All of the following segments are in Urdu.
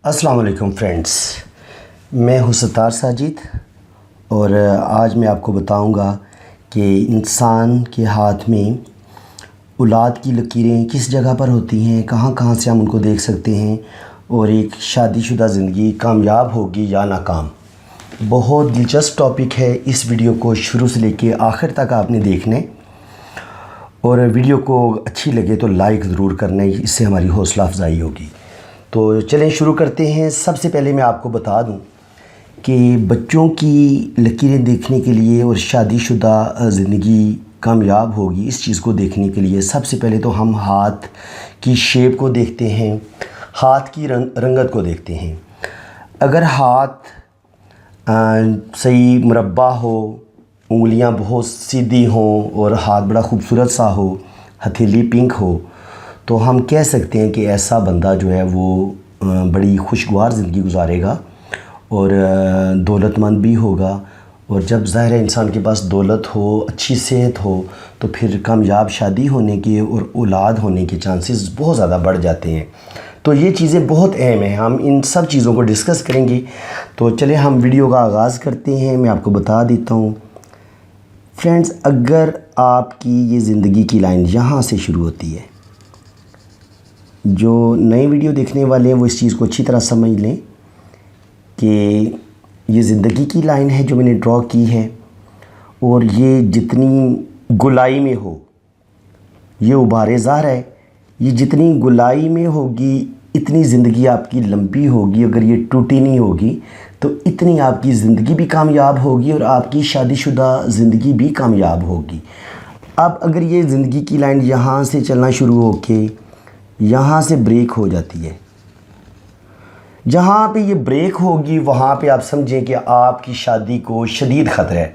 السلام علیکم فرینڈس، میں ہوں ستار ساجد اور آج میں آپ کو بتاؤں گا کہ انسان کے ہاتھ میں اولاد کی لکیریں کس جگہ پر ہوتی ہیں، کہاں کہاں سے ہم ان کو دیکھ سکتے ہیں، اور ایک شادی شدہ زندگی کامیاب ہوگی یا ناکام۔ بہت دلچسپ ٹاپک ہے، اس ویڈیو کو شروع سے لے کے آخر تک آپ نے دیکھنا ہے، اور ویڈیو کو اچھی لگے تو لائک ضرور کرنا ہے، اس سے ہماری حوصلہ افزائی ہوگی۔ تو چلیں شروع کرتے ہیں۔ سب سے پہلے میں آپ کو بتا دوں کہ بچوں کی لکیریں دیکھنے کے لیے اور شادی شدہ زندگی کامیاب ہوگی، اس چیز کو دیکھنے کے لیے سب سے پہلے تو ہم ہاتھ کی شیپ کو دیکھتے ہیں، ہاتھ کی رنگت کو دیکھتے ہیں۔ اگر ہاتھ صحیح مربع ہو، انگلیاں بہت سیدھی ہوں اور ہاتھ بڑا خوبصورت سا ہو، ہتھیلی پنک ہو، تو ہم کہہ سکتے ہیں کہ ایسا بندہ جو ہے وہ بڑی خوشگوار زندگی گزارے گا اور دولت مند بھی ہوگا۔ اور جب ظاہر ہے انسان کے پاس دولت ہو، اچھی صحت ہو، تو پھر کامیاب شادی ہونے کے اور اولاد ہونے کے چانسز بہت زیادہ بڑھ جاتے ہیں۔ تو یہ چیزیں بہت اہم ہیں، ہم ان سب چیزوں کو ڈسکس کریں گے۔ تو چلیں ہم ویڈیو کا آغاز کرتے ہیں۔ میں آپ کو بتا دیتا ہوں فرینڈز، اگر آپ کی یہ زندگی کی لائن یہاں سے شروع ہوتی ہے، جو نئی ویڈیو دیکھنے والے ہیں وہ اس چیز کو اچھی طرح سمجھ لیں کہ یہ زندگی کی لائن ہے جو میں نے ڈرا کی ہے، اور یہ جتنی گلائی میں ہو، یہ ابھارے ظاہر ہے، یہ جتنی گلائی میں ہوگی اتنی زندگی آپ کی لمبی ہوگی۔ اگر یہ ٹوٹی نہیں ہوگی تو اتنی آپ کی زندگی بھی کامیاب ہوگی اور آپ کی شادی شدہ زندگی بھی کامیاب ہوگی۔ اب اگر یہ زندگی کی لائن یہاں سے چلنا شروع ہو کے یہاں سے بریک ہو جاتی ہے، جہاں پہ یہ بریک ہوگی وہاں پہ آپ سمجھیں کہ آپ کی شادی کو شدید خطرہ ہے۔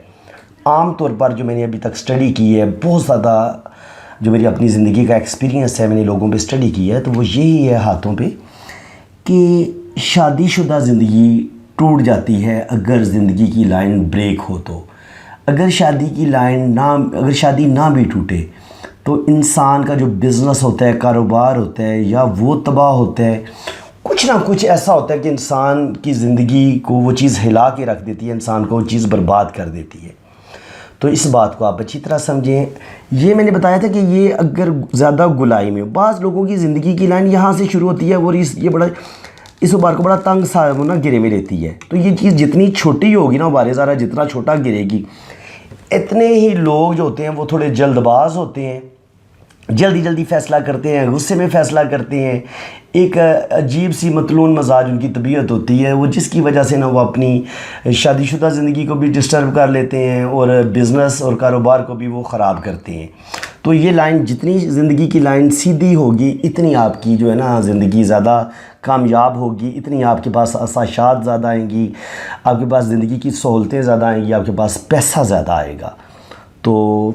عام طور پر جو میں نے ابھی تک سٹڈی کی ہے، بہت زیادہ جو میری اپنی زندگی کا ایکسپیرینس ہے، میں نے لوگوں پہ سٹڈی کی ہے، تو وہ یہی ہے ہاتھوں پہ کہ شادی شدہ زندگی ٹوٹ جاتی ہے اگر زندگی کی لائن بریک ہو تو۔ اگر شادی نہ بھی ٹوٹے تو انسان کا جو بزنس ہوتا ہے، کاروبار ہوتا ہے، یا وہ تباہ ہوتا ہے، کچھ نہ کچھ ایسا ہوتا ہے کہ انسان کی زندگی کو وہ چیز ہلا کے رکھ دیتی ہے، انسان کو وہ چیز برباد کر دیتی ہے۔ تو اس بات کو آپ اچھی طرح سمجھیں۔ یہ میں نے بتایا تھا کہ یہ اگر زیادہ گلائی میں، بعض لوگوں کی زندگی کی لائن یہاں سے شروع ہوتی ہے اور اس ابار کو بڑا تنگ سا وہ نا گرے میں لیتی ہے، تو یہ چیز جتنی چھوٹی ہوگی نا، ابارے ذرا جتنا چھوٹا گرے گی، اتنے ہی لوگ جو ہوتے ہیں وہ تھوڑے جلد باز ہوتے ہیں، جلدی فیصلہ کرتے ہیں، غصے میں فیصلہ کرتے ہیں، ایک عجیب سی متلون مزاج ان کی طبیعت ہوتی ہے، وہ جس کی وجہ سے نا وہ اپنی شادی شدہ زندگی کو بھی ڈسٹرب کر لیتے ہیں اور بزنس اور کاروبار کو بھی وہ خراب کرتے ہیں۔ تو یہ لائن، جتنی زندگی کی لائن سیدھی ہوگی اتنی آپ کی جو ہے نا زندگی زیادہ کامیاب ہوگی، اتنی آپ کے پاس آسائشات زیادہ آئیں گی، آپ کے پاس زندگی کی سہولتیں زیادہ آئیں گی، آپ کے پاس پیسہ زیادہ آئے گا۔ تو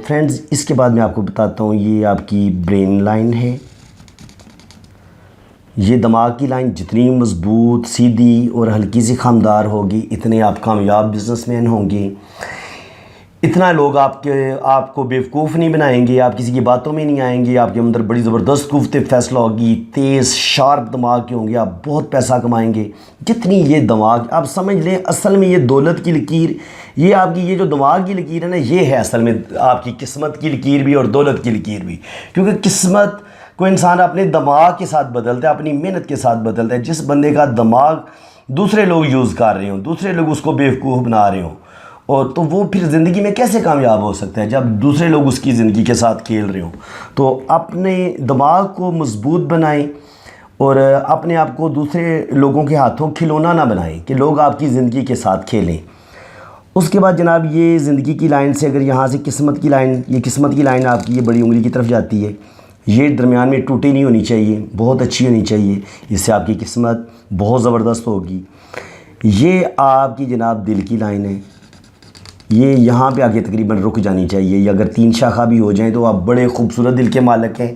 فرینڈز، اس کے بعد میں آپ کو بتاتا ہوں، یہ آپ کی برین لائن ہے۔ یہ دماغ کی لائن جتنی مضبوط، سیدھی اور ہلکی سی خمدار ہوگی اتنے آپ کامیاب بزنس مین ہوں گے، اتنا لوگ آپ کو بیوقوف نہیں بنائیں گے، آپ کسی کی باتوں میں نہیں آئیں گے، آپ کے اندر بڑی زبردست قوت فیصلہ ہوگی، تیز شارپ دماغ کے ہوں گے، آپ بہت پیسہ کمائیں گے۔ جتنی یہ دماغ، آپ سمجھ لیں اصل میں یہ دولت کی لکیر، یہ آپ کی یہ جو دماغ کی لکیر ہے نا، یہ ہے اصل میں آپ کی قسمت کی لکیر بھی اور دولت کی لکیر بھی، کیونکہ قسمت کو انسان اپنے دماغ کے ساتھ بدلتا ہے، اپنی محنت کے ساتھ بدلتا ہے۔ جس بندے کا دماغ دوسرے لوگ یوز کر رہے ہوں، دوسرے لوگ اس کو بیوقوف بنا رہے ہوں، اور تو وہ پھر زندگی میں کیسے کامیاب ہو سکتا ہے جب دوسرے لوگ اس کی زندگی کے ساتھ کھیل رہے ہوں؟ تو اپنے دماغ کو مضبوط بنائیں اور اپنے آپ کو دوسرے لوگوں کے ہاتھوں کھلونا نہ بنائیں کہ لوگ آپ کی زندگی کے ساتھ کھیلیں۔ اس کے بعد جناب، یہ زندگی کی لائن سے اگر یہاں سے قسمت کی لائن، یہ قسمت کی لائن آپ کی یہ بڑی انگلی کی طرف جاتی ہے، یہ درمیان میں ٹوٹی نہیں ہونی چاہیے، بہت اچھی ہونی چاہیے، اس سے آپ کی قسمت بہت زبردست ہوگی۔ یہ آپ کی جناب دل کی لائن ہے، یہ یہاں پہ آگے تقریباً رک جانی چاہیے، یہ اگر 3 شاخہ بھی ہو جائیں تو آپ بڑے خوبصورت دل کے مالک ہیں۔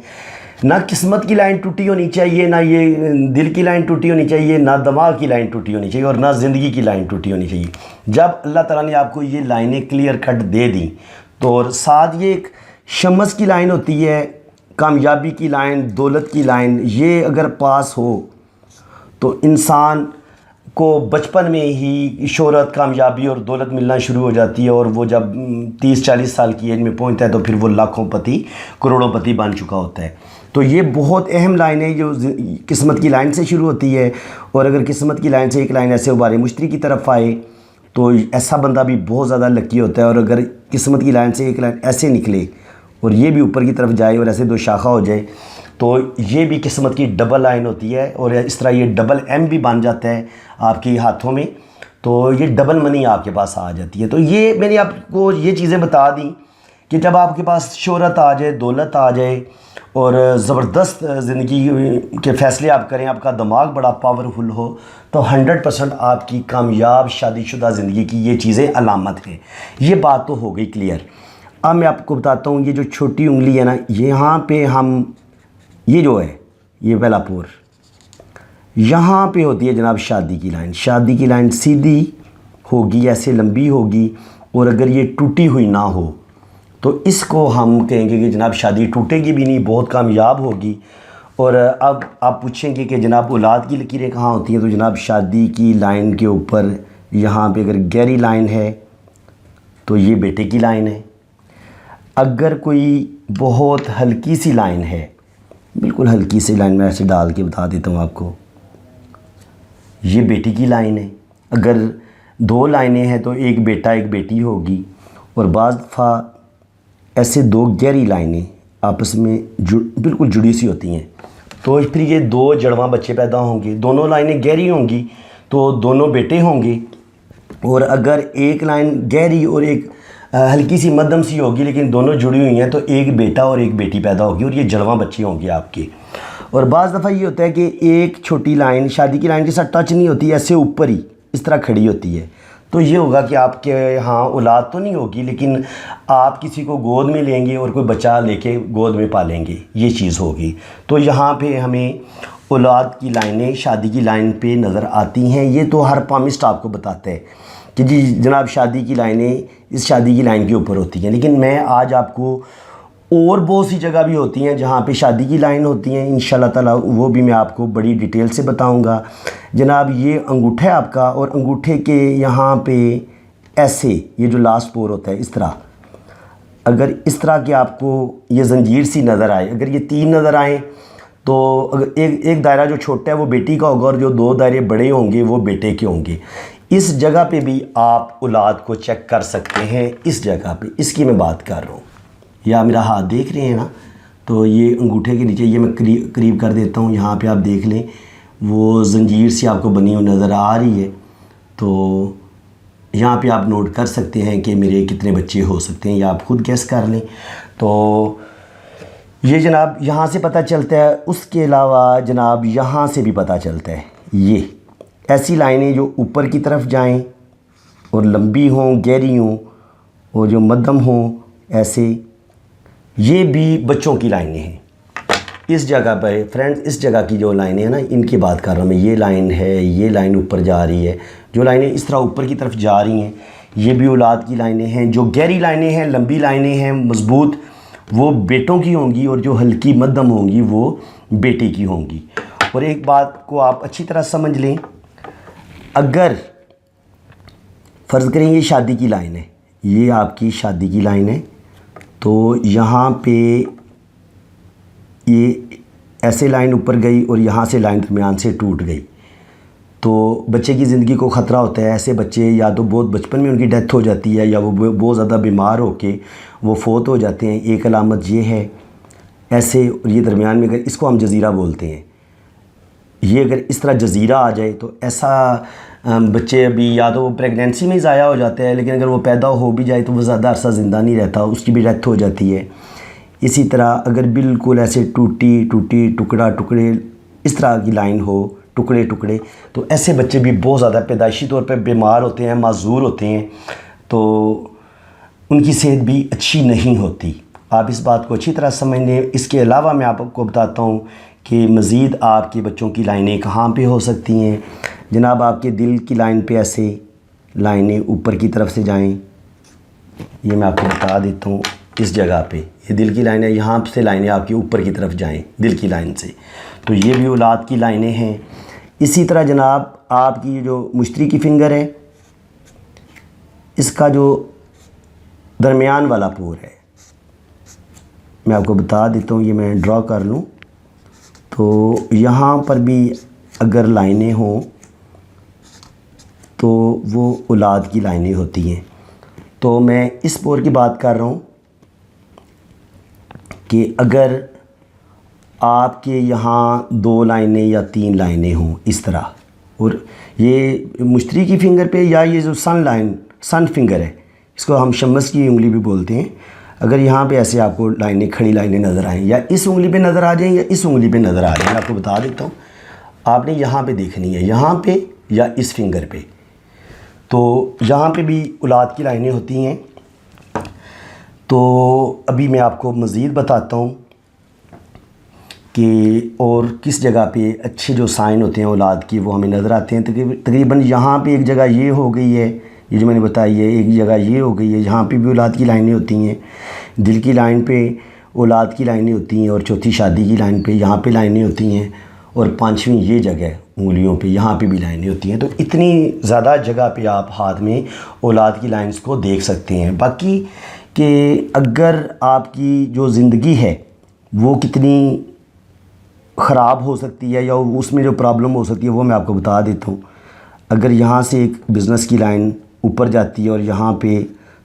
نہ قسمت کی لائن ٹوٹی ہونی چاہیے، نہ یہ دل کی لائن ٹوٹی ہونی چاہیے، نہ دماغ کی لائن ٹوٹی ہونی چاہیے، اور نہ زندگی کی لائن ٹوٹی ہونی چاہیے۔ جب اللہ تعالیٰ نے آپ کو یہ لائنیں کلیئر کٹ دے دیں تو، اور ساتھ یہ ایک شمس کی لائن ہوتی ہے، کامیابی کی لائن، دولت کی لائن، یہ اگر پاس ہو تو انسان کو بچپن میں ہی شہرت، کامیابی اور دولت ملنا شروع ہو جاتی ہے، اور وہ جب 30-40 سال کی ایج میں پہنچتا ہے تو پھر وہ لاکھوں پتی، کروڑوں پتی بن چکا ہوتا ہے۔ تو یہ بہت اہم لائن ہے جو قسمت کی لائن سے شروع ہوتی ہے، اور اگر قسمت کی لائن سے ایک لائن ایسے ابار مشتری کی طرف آئے تو ایسا بندہ بھی بہت زیادہ لکی ہوتا ہے، اور اگر قسمت کی لائن سے ایک لائن ایسے نکلے اور یہ بھی اوپر کی طرف جائے اور ایسے 2 شاخہ ہو جائے تو یہ بھی قسمت کی ڈبل لائن ہوتی ہے، اور اس طرح یہ ڈبل ایم بھی بن جاتا ہے آپ کے ہاتھوں میں، تو یہ ڈبل منی آپ کے پاس آ جاتی ہے۔ تو یہ میں نے آپ کو یہ چیزیں بتا دیں کہ جب آپ کے پاس شہرت آ جائے، دولت آ جائے اور زبردست زندگی کے فیصلے آپ کریں، آپ کا دماغ بڑا پاورفل ہو، تو 100% آپ کی کامیاب شادی شدہ زندگی کی یہ چیزیں علامت ہیں۔ یہ بات تو ہو گئی کلیئر۔ اب میں آپ کو بتاتا ہوں، یہ جو چھوٹی انگلی ہے نا، یہاں پہ ہم یہ جو ہے یہ پہلا پور، یہاں پہ ہوتی ہے جناب شادی کی لائن۔ شادی کی لائن سیدھی ہوگی، ایسے لمبی ہوگی، اور اگر یہ ٹوٹی ہوئی نہ ہو تو اس کو ہم کہیں گے کہ جناب شادی ٹوٹے گی بھی نہیں، بہت کامیاب ہوگی۔ اور اب آپ پوچھیں گے کہ جناب اولاد کی لکیریں کہاں ہوتی ہیں، تو جناب شادی کی لائن کے اوپر یہاں پہ اگر گہری لائن ہے تو یہ بیٹے کی لائن ہے، اگر کوئی بہت ہلکی سی لائن ہے، بالکل ہلکی سی لائن میں ایسے ڈال کے بتا دیتا ہوں آپ کو، یہ بیٹی کی لائن ہے۔ اگر 2 لائنیں ہیں تو ایک بیٹا ایک بیٹی ہوگی، اور بعض دفعہ ایسے 2 گہری لائنیں آپس میں بالکل جڑی سی ہوتی ہیں، تو پھر یہ 2 جڑواں بچے پیدا ہوں گے۔ دونوں لائنیں گہری ہوں گی تو دونوں بیٹے ہوں گے، اور اگر ایک لائن گہری اور ایک ہلکی سی مدھم سی ہوگی لیکن دونوں جڑی ہوئی ہیں تو ایک بیٹا اور ایک بیٹی پیدا ہوگی، اور یہ جڑواں بچے ہوں گے آپ کے۔ اور بعض دفعہ یہ ہوتا ہے کہ ایک چھوٹی لائن شادی کی لائن کے ساتھ ٹچ نہیں ہوتی، ایسے اوپر ہی اس طرح کھڑی ہوتی ہے، تو یہ ہوگا کہ آپ کے ہاں اولاد تو نہیں ہوگی لیکن آپ کسی کو گود میں لیں گے اور کوئی بچہ لے کے گود میں پالیں گے، یہ چیز ہوگی۔ تو یہاں پہ ہمیں اولاد کی لائنیں شادی کی لائن پہ نظر آتی ہیں۔ یہ تو ہر پامسٹ آپ کو بتاتا ہے کہ جی جناب شادی کی لائنیں اس شادی کی لائن کے اوپر ہوتی ہیں، لیکن میں آج آپ کو اور بہت سی جگہ بھی ہوتی ہیں جہاں پہ شادی کی لائن ہوتی ہیں، انشاءاللہ تعالیٰ وہ بھی میں آپ کو بڑی ڈیٹیل سے بتاؤں گا۔ جناب یہ انگوٹھا ہے آپ کا، اور انگوٹھے کے یہاں پہ ایسے یہ جو لاسٹ پور ہوتا ہے اس طرح، اگر اس طرح کہ آپ کو یہ زنجیر سی نظر آئے، اگر یہ 3 نظر آئیں تو اگر ایک دائرہ جو چھوٹا ہے وہ بیٹی کا ہوگا، اور جو 2 دائرے بڑے ہوں گے وہ بیٹے کے ہوں گے۔ اس جگہ پہ بھی آپ اولاد کو چیک کر سکتے ہیں، اس جگہ پہ اس کی میں بات کر رہا ہوں۔ یا میرا ہاتھ دیکھ رہے ہیں نا، تو یہ انگوٹھے کے نیچے یہ میں قریب کر دیتا ہوں، یہاں پہ آپ دیکھ لیں وہ زنجیر سی آپ کو بنی ہوئی نظر آ رہی ہے، تو یہاں پہ آپ نوٹ کر سکتے ہیں کہ میرے کتنے بچے ہو سکتے ہیں، یا آپ خود گیس کر لیں۔ تو یہ جناب یہاں سے پتہ چلتا ہے، اس کے علاوہ جناب یہاں سے بھی پتہ چلتا ہے۔ یہ ایسی لائنیں جو اوپر کی طرف جائیں اور لمبی ہوں، گہری ہوں، اور جو مدھم ہوں ایسے، یہ بھی بچوں کی لائنیں ہیں۔ اس جگہ پہ فرینڈ، اس جگہ کی جو لائنیں ہیں نا، ان کی بات کر رہا ہوں میں۔ یہ لائن ہے، یہ لائن اوپر جا رہی ہے، جو لائنیں اس طرح اوپر کی طرف جا رہی ہیں یہ بھی اولاد کی لائنیں ہیں۔ جو گہری لائنیں ہیں، لمبی لائنیں ہیں، مضبوط، وہ بیٹوں کی ہوں گی، اور جو ہلکی مدھم ہوں گی وہ بیٹے کی ہوں گی۔ اور ایک بات کو آپ اچھی طرح سمجھ لیں، اگر فرض کریں یہ شادی کی لائن ہے، یہ آپ کی شادی کی لائن ہے، تو یہاں پہ یہ ایسے لائن اوپر گئی اور یہاں سے لائن درمیان سے ٹوٹ گئی تو بچے کی زندگی کو خطرہ ہوتا ہے۔ ایسے بچے یا تو بہت بچپن میں ان کی ڈیتھ ہو جاتی ہے، یا وہ بہت زیادہ بیمار ہو کے وہ فوت ہو جاتے ہیں۔ ایک علامت یہ ہے ایسے، اور یہ درمیان میں اگر اس کو ہم جزیرہ بولتے ہیں، یہ اگر اس طرح جزیرہ آ جائے تو ایسا بچے ابھی یا تو وہ پریگنینسی میں ضائع ہو جاتا ہے، لیکن اگر وہ پیدا ہو بھی جائے تو وہ زیادہ عرصہ زندہ نہیں رہتا، اس کی بھی ڈیتھ ہو جاتی ہے۔ اسی طرح اگر بالکل ایسے ٹوٹی ٹکڑے اس طرح کی لائن ہو، ٹکڑے تو ایسے بچے بھی بہت زیادہ پیدائشی طور پہ بیمار ہوتے ہیں، معذور ہوتے ہیں، تو ان کی صحت بھی اچھی نہیں ہوتی۔ آپ اس بات کو اچھی طرح سمجھ لیں۔ اس کے علاوہ میں آپ کو بتاتا ہوں کہ مزید آپ کے بچوں کی لائنیں کہاں پہ ہو سکتی ہیں۔ جناب آپ کے دل کی لائن پہ ایسے لائنیں اوپر کی طرف سے جائیں، یہ میں آپ کو بتا دیتا ہوں۔ اس جگہ پہ یہ دل کی لائن ہے، یہاں سے لائنیں آپ کی اوپر کی طرف جائیں دل کی لائن سے، تو یہ بھی اولاد کی لائنیں ہیں۔ اسی طرح جناب آپ کی جو مشتری کی فنگر ہے، اس کا جو درمیان والا پور ہے، میں آپ کو بتا دیتا ہوں، یہ میں ڈرا کر لوں تو یہاں پر بھی اگر لائنیں ہوں تو وہ اولاد کی لائنیں ہوتی ہیں. تو میں اس پور کی بات کر رہا ہوں کہ اگر آپ کے یہاں 2 لائنیں یا 3 لائنیں ہوں اس طرح، اور یہ مشتری کی فنگر پہ یا یہ جو سن فنگر ہے، اس کو ہم شمس کی انگلی بھی بولتے ہیں، اگر یہاں پہ ایسے آپ کو لائنیں، کھڑی لائنیں نظر آئیں، یا اس انگلی پہ نظر آ جائیں یا اس انگلی پہ نظر آ جائیں، میں آپ کو بتا دیتا ہوں. آپ نے یہاں پہ دیکھنی ہے، یہاں پہ یا اس فنگر پہ. تو یہاں پہ بھی اولاد کی لائنیں ہوتی ہیں. تو ابھی میں آپ کو مزید بتاتا ہوں کہ اور کس جگہ پہ اچھے جو سائن ہوتے ہیں اولاد کی وہ ہمیں نظر آتے ہیں. تقریباً یہاں پہ ایک جگہ یہ ہو گئی ہے، یہ جو میں نے بتائی ہے، ایک جگہ یہ ہو گئی ہے، یہاں پہ بھی اولاد کی لائنیں ہوتی ہیں. دل کی لائن پہ اولاد کی لائنیں ہوتی ہیں، اور چوتھی شادی کی لائن پہ یہاں پہ لائنیں ہوتی ہیں، اور 5ویں یہ جگہ انگلیوں پہ یہاں پہ بھی لائنیں ہوتی ہیں. تو اتنی زیادہ جگہ پہ آپ ہاتھ میں اولاد کی لائنز کو دیکھ سکتے ہیں. باقی کہ اگر آپ کی جو زندگی ہے وہ کتنی خراب ہو سکتی ہے یا اس میں جو پرابلم ہو سکتی ہے وہ میں آپ کو بتا دیتا ہوں. اگر یہاں سے ایک بزنس کی لائن اوپر جاتی ہے اور یہاں پہ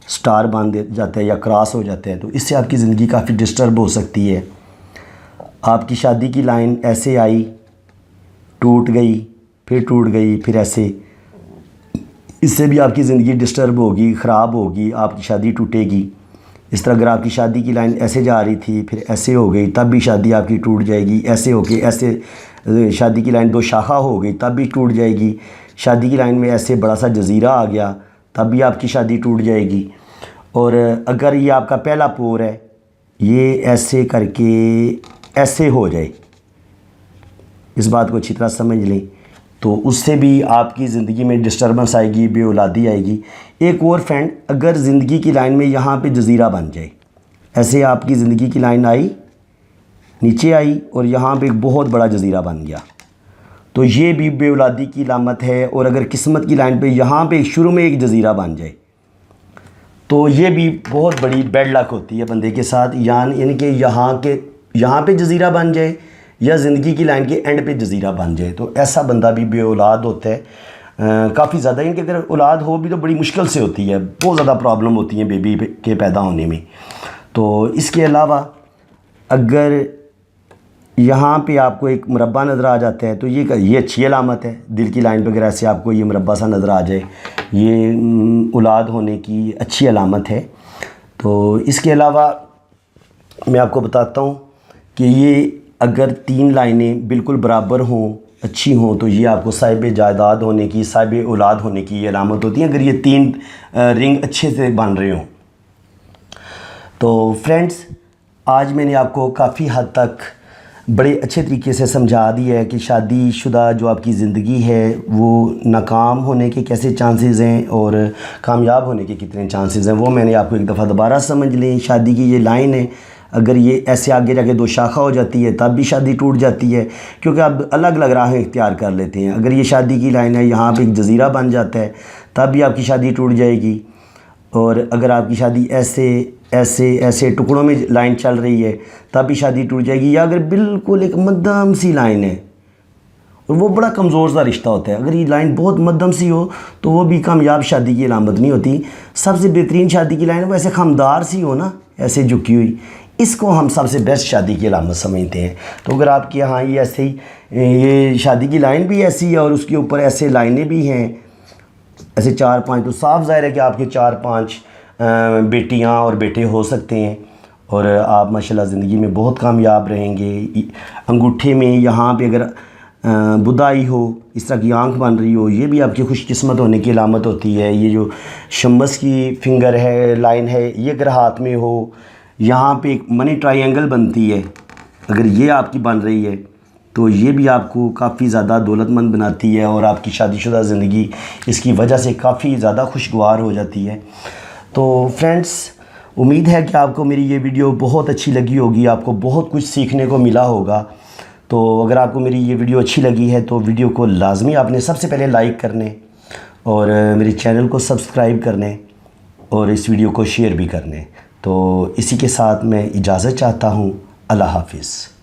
سٹار باندھ جاتا ہے یا کراس ہو جاتا ہے، تو اس سے آپ کی زندگی کافی ڈسٹرب ہو سکتی ہے. آپ کی شادی کی لائن ایسے آئی، ٹوٹ گئی، پھر ٹوٹ گئی، پھر ایسے، اس سے بھی آپ کی زندگی ڈسٹرب ہوگی، خراب ہوگی، آپ کی شادی ٹوٹے گی. اس طرح اگر آپ کی شادی کی لائن ایسے جا رہی تھی، پھر ایسے ہو گئی، تب بھی شادی آپ کی ٹوٹ جائے گی. ایسے ہو کے ایسے شادی کی لائن 2 شاخہ ہو گئی، تب بھی ٹوٹ جائے گی. شادی کی لائن میں ایسے بڑا سا جزیرہ آ گیا، تب بھی آپ کی شادی ٹوٹ جائے گی. اور اگر یہ آپ کا پہلا پور ہے، یہ ایسے کر کے ایسے ہو جائے، اس بات کو اچھی طرح سمجھ لیں، تو اس سے بھی آپ کی زندگی میں ڈسٹربنس آئے گی، بے اولادی آئے گی. ایک اور فرینڈ، اگر زندگی کی لائن میں یہاں پہ جزیرہ بن جائے، ایسے آپ کی زندگی کی لائن آئی، نیچے آئی، اور یہاں پہ ایک بہت بڑا جزیرہ بن گیا، تو یہ بھی بے اولادی کی علامت ہے. اور اگر قسمت کی لائن پہ یہاں پہ شروع میں ایک جزیرہ بن جائے، تو یہ بھی بہت بڑی بیڈ لک ہوتی ہے بندے کے ساتھ. یعنی کہ یہاں پہ جزیرہ بن جائے یا زندگی کی لائن کے اینڈ پہ جزیرہ بن جائے، تو ایسا بندہ بھی بے اولاد ہوتا ہے. کافی زیادہ، ان کے اگر اولاد ہو بھی تو بڑی مشکل سے ہوتی ہے، بہت زیادہ پرابلم ہوتی ہیں بیبی کے پیدا ہونے میں. تو اس کے علاوہ اگر یہاں پہ آپ کو ایک مربع نظر آ جاتا ہے تو یہ اچھی علامت ہے. دل کی لائن پہ اگر ایسے آپ کو یہ مربع سا نظر آ جائے، یہ اولاد ہونے کی اچھی علامت ہے. تو اس کے علاوہ میں آپ کو بتاتا ہوں کہ یہ اگر 3 لائنیں بالکل برابر ہوں، اچھی ہوں، تو یہ آپ کو صاحب جائیداد ہونے کی، صاحب اولاد ہونے کی علامت ہوتی ہے، اگر یہ 3 رنگ اچھے سے بن رہے ہوں. تو فرینڈز، آج میں نے آپ کو کافی حد تک بڑے اچھے طریقے سے سمجھا دیا ہے کہ شادی شدہ جو آپ کی زندگی ہے وہ ناکام ہونے کے کیسے چانسز ہیں اور کامیاب ہونے کے کتنے چانسز ہیں. وہ میں نے آپ کو ایک دفعہ دوبارہ سمجھ لیں. شادی کی یہ لائن ہے، اگر یہ ایسے آگے جا کے 2 شاخہ ہو جاتی ہے تب بھی شادی ٹوٹ جاتی ہے، کیونکہ اب الگ الگ راہیں اختیار کر لیتے ہیں. اگر یہ شادی کی لائن ہے، یہاں پہ ایک جزیرہ بن جاتا ہے، تب بھی آپ کی شادی ٹوٹ جائے گی. اور اگر آپ کی شادی ایسے ٹکڑوں میں لائن چل رہی ہے، تب بھی شادی ٹوٹ جائے گی. یا اگر بالکل ایک مدھم سی لائن ہے، اور وہ بڑا کمزور سا رشتہ ہوتا ہے، اگر یہ لائن بہت مدھم سی ہو تو وہ بھی کامیاب شادی کی علامت نہیں ہوتی. سب سے بہترین شادی کی لائن وہ ایسے خمدار سی ہو نا، ایسے جھکی ہوئی، اس کو ہم سب سے بیسٹ شادی کی علامت سمجھتے ہیں. تو اگر آپ کے یہاں یہ ایسے ہی یہ شادی کی لائن بھی ایسی ہے اور اس کے اوپر ایسے لائنیں بھی ہیں، ایسے 4-5، تو صاف ظاہر ہے کہ آپ کے 4-5 بیٹیاں اور بیٹے ہو سکتے ہیں، اور آپ ماشاءاللہ زندگی میں بہت کامیاب رہیں گے. انگوٹھے میں یہاں پہ اگر بدائی ہو، اس طرح کی آنکھ بن رہی ہو، یہ بھی آپ کی خوش قسمت ہونے کی علامت ہوتی ہے. یہ جو شمس کی فنگر ہے، لائن ہے، یہ اگر ہاتھ میں ہو، یہاں پہ ایک منی ٹرائینگل بنتی ہے، اگر یہ آپ کی بن رہی ہے تو یہ بھی آپ کو کافی زیادہ دولت مند بناتی ہے، اور آپ کی شادی شدہ زندگی اس کی وجہ سے کافی زیادہ خوشگوار ہو جاتی ہے. تو فرینڈز، امید ہے کہ آپ کو میری یہ ویڈیو بہت اچھی لگی ہوگی، آپ کو بہت کچھ سیکھنے کو ملا ہوگا. تو اگر آپ کو میری یہ ویڈیو اچھی لگی ہے تو ویڈیو کو لازمی آپ نے سب سے پہلے لائک کرنے اور میرے چینل کو سبسکرائب کرنے اور اس ویڈیو کو شیئر بھی کرنے. تو اسی کے ساتھ میں اجازت چاہتا ہوں. اللہ حافظ.